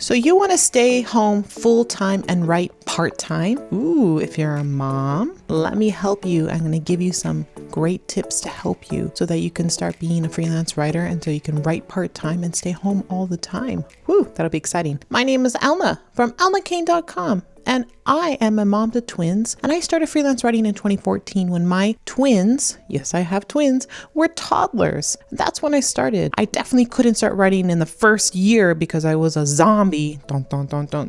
So you want to stay home full-time and write part-time? Ooh, if you're a mom, let me help you. I'm going to give you some great tips to help you so that you can start being a freelance writer and so you can write part-time and stay home all the time. Woo, that'll be exciting. My name is Alma from almakane.com. And I am a mom to twins, and I started freelance writing in 2014 when my twins, yes, I have twins, were toddlers. That's when I started. I definitely couldn't start writing in the first year because I was a zombie,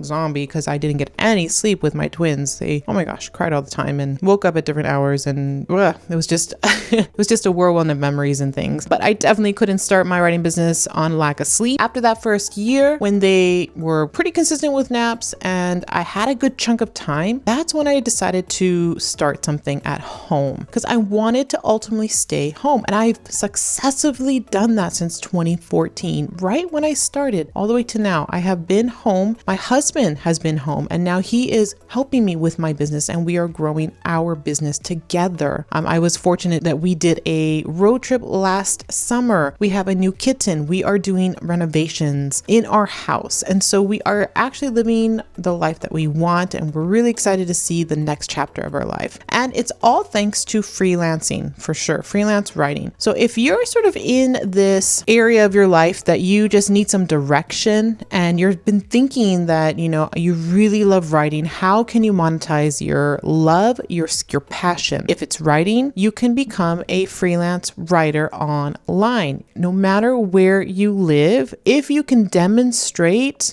zombie, because I didn't get any sleep with my twins. They, oh my gosh, cried all the time and woke up at different hours, and it was just, it was just a whirlwind of memories and things. But I definitely couldn't start my writing business on lack of sleep. After that first year, when they were pretty consistent with naps and I had a good chunk of time, that's when I decided to start something at home because I wanted to ultimately stay home. And I've successfully done that since 2014, right when I started, all the way to now. I have been home. My husband has been home, and now he is helping me with my business, and we are growing our business together. I was fortunate that we did a road trip last summer. We have a new kitten. We are doing renovations in our house. And so we are actually living the life that we want, and we're really excited to see the next chapter of our life. And it's all thanks to freelancing, for sure, freelance writing. So if you're sort of in this area of your life that you just need some direction and you've been thinking that, you really love writing, how can you monetize your love, your passion? If it's writing, you can become a freelance writer online. No matter where you live, if you can demonstrate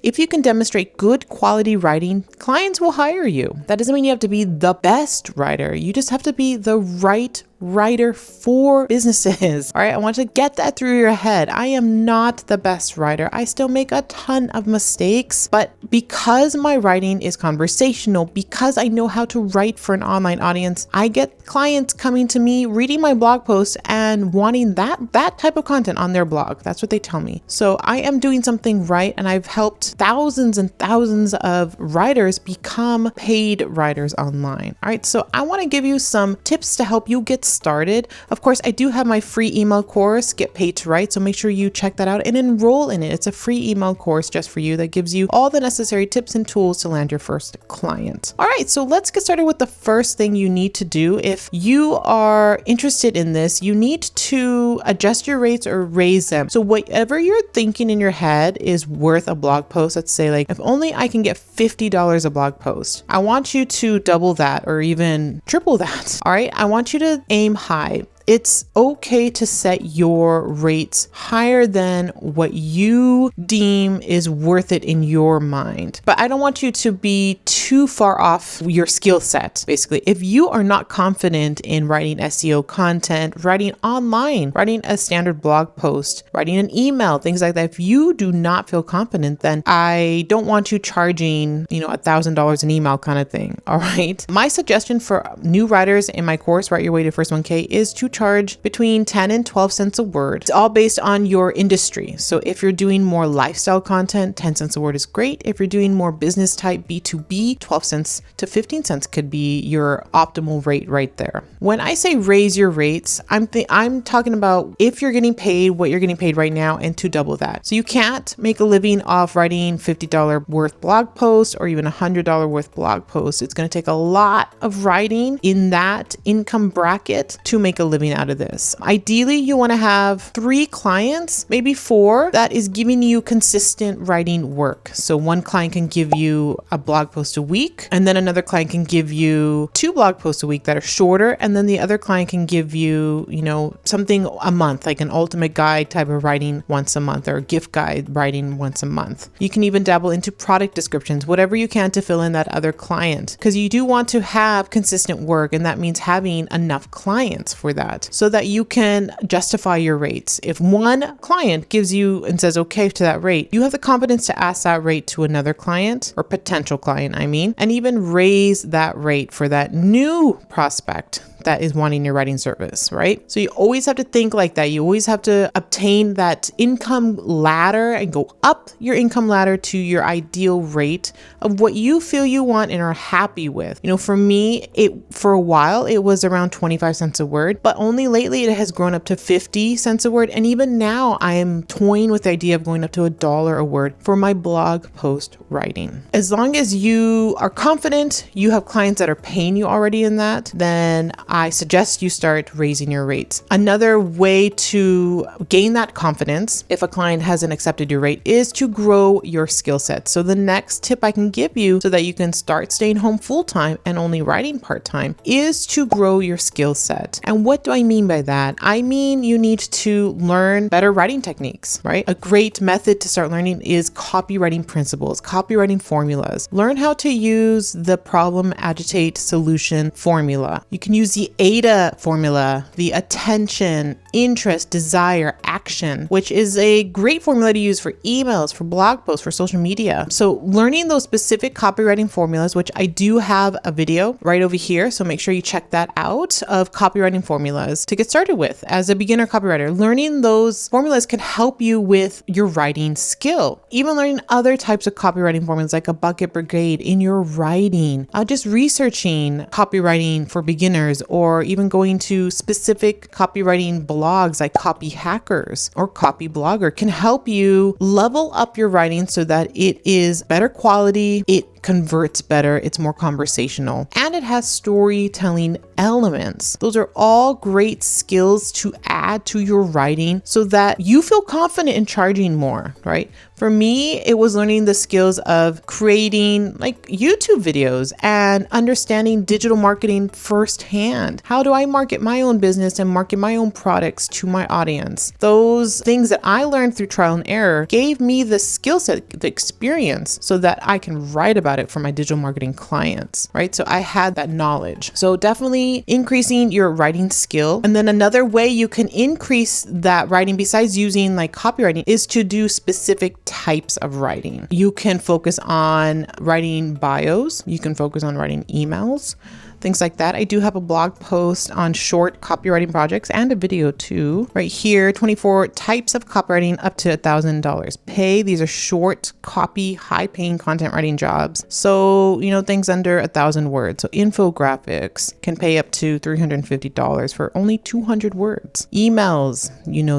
good quality writing, clients will hire you. That doesn't mean you have to be the best writer. You just have to be the right writer for businesses. All right. I want you to get that through your head. I am not the best writer. I still make a ton of mistakes, but because my writing is conversational, because I know how to write for an online audience, I get clients coming to me, reading my blog posts and wanting that type of content on their blog. That's what they tell me. So I am doing something right, and I've helped thousands and thousands of writers become paid writers online. All right. So I want to give you some tips to help you get started. Of course, I do have my free email course, Get Paid to Write. So make sure you check that out and enroll in it. It's a free email course just for you that gives you all the necessary tips and tools to land your first client. All right, so let's get started with the first thing you need to do. If you are interested in this, you need to adjust your rates or raise them. So whatever you're thinking in your head is worth a blog post. Let's say, like, if only I can get $50 a blog post, I want you to double that or even triple that. All right, I want you to aim high. It's okay to set your rates higher than what you deem is worth it in your mind. But I don't want you to be too far off your skill set. Basically, if you are not confident in writing SEO content, writing online, writing a standard blog post, writing an email, things like that, if you do not feel confident, then I don't want you charging, $1,000 an email kind of thing. All right. My suggestion for new writers in my course, Write Your Way to First 1K, is to charge between 10 and 12 cents a word. It's all based on your industry. So if you're doing more lifestyle content, 10 cents a word is great. If you're doing more business type B2B, 12 cents to 15 cents could be your optimal rate right there. When I say raise your rates, I'm talking about if you're getting paid what you're getting paid right now and to double that. So you can't make a living off writing $50 worth blog posts or even $100 worth blog posts. It's going to take a lot of writing in that income bracket to make a living out of this. Ideally, you want to have 3 clients, maybe 4, that is giving you consistent writing work. So one client can give you a blog post a week, and then another client can give you 2 blog posts a week that are shorter, and then the other client can give you, something a month, like an ultimate guide type of writing once a month or a gift guide writing once a month. You can even dabble into product descriptions, whatever you can to fill in that other client, because you do want to have consistent work, and that means having enough clients for that so that you can justify your rates. If one client gives you and says okay to that rate, you have the confidence to ask that rate to another client or potential client, and even raise that rate for that new prospect that is wanting your writing service, right? So you always have to think like that. You always have to obtain that income ladder and go up your income ladder to your ideal rate of what you feel you want and are happy with. For me, for a while, it was around 25 cents a word, but only lately it has grown up to 50 cents a word. And even now I am toying with the idea of going up to $1 a word for my blog post writing. As long as you are confident, you have clients that are paying you already in that, then I suggest you start raising your rates. Another way to gain that confidence, if a client hasn't accepted your rate, is to grow your skill set. So the next tip I can give you so that you can start staying home full-time and only writing part-time is to grow your skill set. And what do I mean by that? I mean, you need to learn better writing techniques, right? A great method to start learning is copywriting principles, copywriting formulas. Learn how to use the problem, agitate, solution formula. You can use the AIDA formula, the attention, interest, desire, action, which is a great formula to use for emails, for blog posts, for social media. So learning those specific copywriting formulas, which I do have a video right over here, so make sure you check that out, of copywriting formulas to get started with as a beginner copywriter. Learning those formulas can help you with your writing skill. Even learning other types of copywriting formulas like a bucket brigade in your writing, just researching copywriting for beginners, or even going to specific copywriting blogs like Copy Hackers or Copy Blogger can help you level up your writing so that it is better quality, it converts better, it's more conversational, and it has storytelling elements. Those are all great skills to add to your writing so that you feel confident in charging more, right? For me, it was learning the skills of creating like YouTube videos and understanding digital marketing firsthand. How do I market my own business and market my own products to my audience? Those things that I learned through trial and error gave me the skill set, the experience, so that I can write about it for my digital marketing clients, right? So I had that knowledge. So definitely increasing your writing skill. And then another way you can increase that writing besides using like copywriting is to do specific types of writing. You can focus on writing bios. You can focus on writing emails, things like that. I do have a blog post on short copywriting projects and a video too. Right here, 24 types of copywriting up to $1,000 pay. These are short copy, high paying content writing jobs. So, things under 1,000 words. So infographics can pay up to $350 for only 200 words. Emails,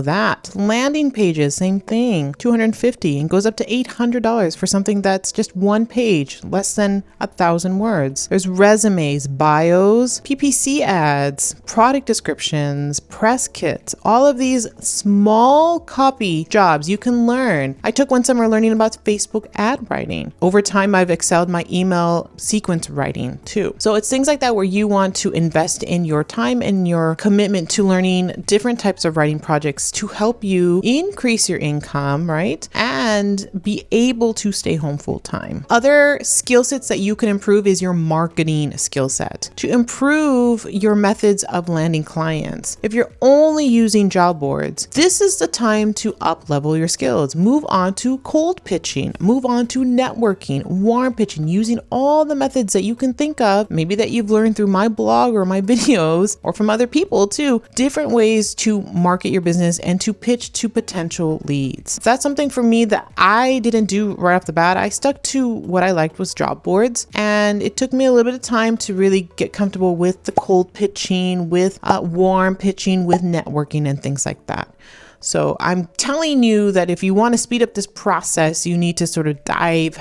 that. Landing pages, same thing, $250, and goes up to $800 for something that's just one page, less than 1,000 words. There's resumes, bios, PPC ads, product descriptions, press kits, all of these small copy jobs you can learn. I took one summer learning about Facebook ad writing. Over time, I've excelled my email sequence writing too. So it's things like that where you want to invest in your time and your commitment to learning different types of writing projects to help you increase your income, right? And be able to stay home full time. Other skill sets that you can improve is your marketing skill set. To improve your methods of landing clients. If you're only using job boards, this is the time to up level your skills. Move on to cold pitching, move on to networking, warm pitching, using all the methods that you can think of, maybe that you've learned through my blog or my videos or from other people too, different ways to market your business and to pitch to potential leads. If that's something for me that I didn't do right off the bat, I stuck to what I liked was job boards, and it took me a little bit of time to really get comfortable with the cold pitching, with warm pitching, with networking and things like that. So I'm telling you that if you want to speed up this process, you need to sort of dive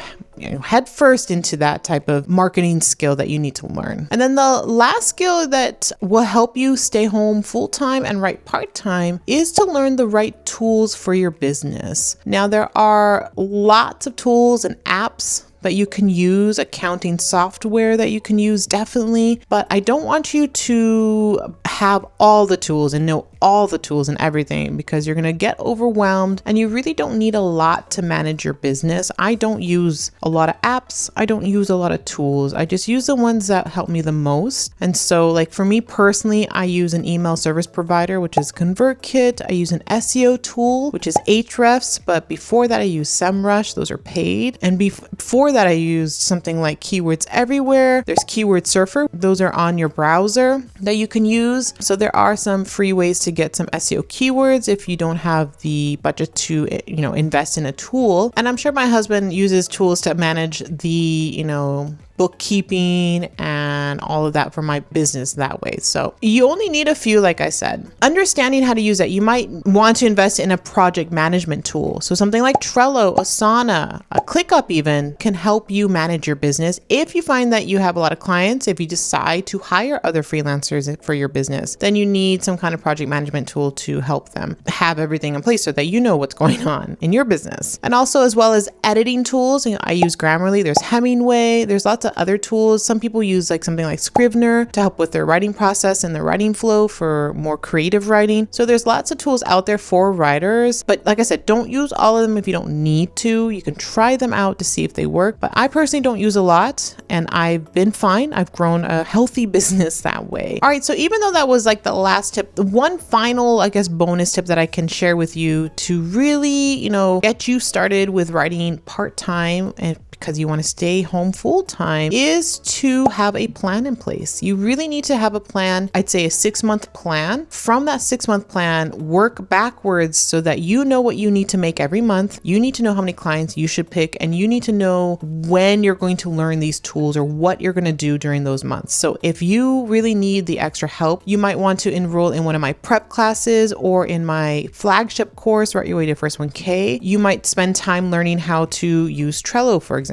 head first into that type of marketing skill that you need to learn. And then the last skill that will help you stay home full-time and write part-time is to learn the right tools for your business. Now, there are lots of tools and apps that you can use, accounting software that you can use, definitely. But I don't want you to have all the tools and know all the tools and everything, because you're going to get overwhelmed and you really don't need a lot to manage your business. I don't use a lot of apps. I don't use a lot of tools. I just use the ones that help me the most. And so like for me personally, I use an email service provider, which is ConvertKit. I use an SEO tool, which is Ahrefs. But before that, I use SEMrush. Those are paid. And before that, that, I used something like Keywords Everywhere. There's Keyword Surfer. Those are on your browser that you can use. So there are some free ways to get some SEO keywords if you don't have the budget to, invest in a tool. And I'm sure my husband uses tools to manage the, bookkeeping and all of that for my business that way. So you only need a few, like I said. Understanding how to use that, you might want to invest in a project management tool. So something like Trello, Asana, a ClickUp even can help you manage your business. If you find that you have a lot of clients, if you decide to hire other freelancers for your business, then you need some kind of project management tool to help them have everything in place so that you know what's going on in your business. And also, as well as editing tools, I use Grammarly, there's Hemingway, there's lots of other tools. Some people use like something like Scrivener to help with their writing process and their writing flow for more creative writing. So there's lots of tools out there for writers, but like I said, don't use all of them if you don't need to. You can try them out to see if they work, but I personally don't use a lot and I've been fine. I've grown a healthy business that way. All right, so even though that was like the last tip, the one final, bonus tip that I can share with you to really, get you started with writing part-time and because you want to stay home full time is to have a plan in place. You really need to have a plan. I'd say a 6-month plan. From that 6-month plan, work backwards so that you know what you need to make every month. You need to know how many clients you should pick, and you need to know when you're going to learn these tools or what you're going to do during those months. So if you really need the extra help, you might want to enroll in one of my prep classes or in my flagship course, Write Your Way to First 1K. You might spend time learning how to use Trello, for example.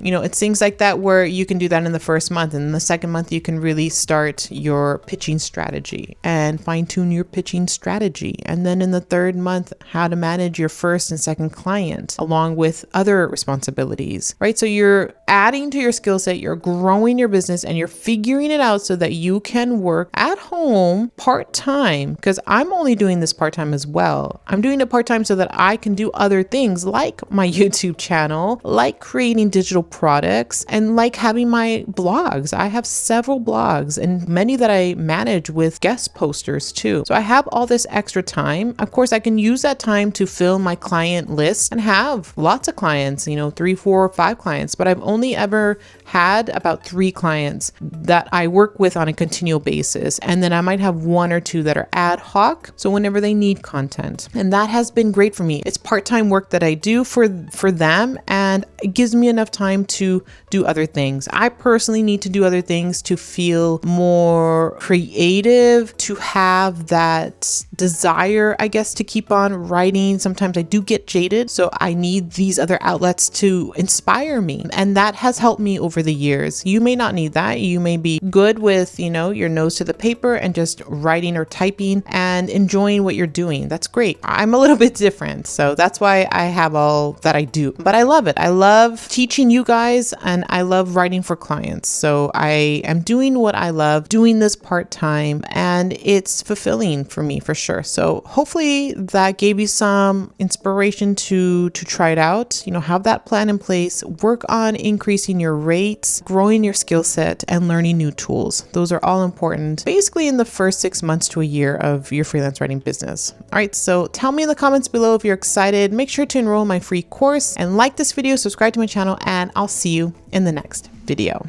It's things like that where you can do that in the first month, and in the second month you can really start your pitching strategy and fine tune your pitching strategy. And then in the third month, how to manage your first and second client along with other responsibilities, right? So you're adding to your skill set, you're growing your business, and you're figuring it out so that you can work at home part-time, because I'm only doing this part-time as well. I'm doing it part-time so that I can do other things like my YouTube channel, like creating digital products, and like having my blogs. I have several blogs and many that I manage with guest posters too. So I have all this extra time. Of course, I can use that time to fill my client list and have lots of clients, 3, 4, 5 clients, but I've only ever had about 3 clients that I work with on a continual basis. And then I might have 1 or 2 that are ad hoc. So whenever they need content, and that has been great for me. It's part-time work that I do for them, and it gives me enough time to do other things. I personally need to do other things to feel more creative, to have that desire, I guess, to keep on writing. Sometimes I do get jaded, so I need these other outlets to inspire me. And that has helped me over the years. You may not need that. You may be good with, your nose to the paper and just writing or typing and enjoying what you're doing. That's great. I'm a little bit different. So that's why I have all that I do. But I love it. I love teaching you guys, and I love writing for clients. So I am doing what I love, doing this part-time, and it's fulfilling for me for sure. So hopefully that gave you some inspiration to try it out. Have that plan in place, work on increasing your rates, growing your skill set, and learning new tools. Those are all important basically in the first 6 months to a year of your freelance writing business. All right, so tell me in the comments below if you're excited. Make sure to enroll in my free course and like this video, subscribe to my channel, and I'll see you in the next video.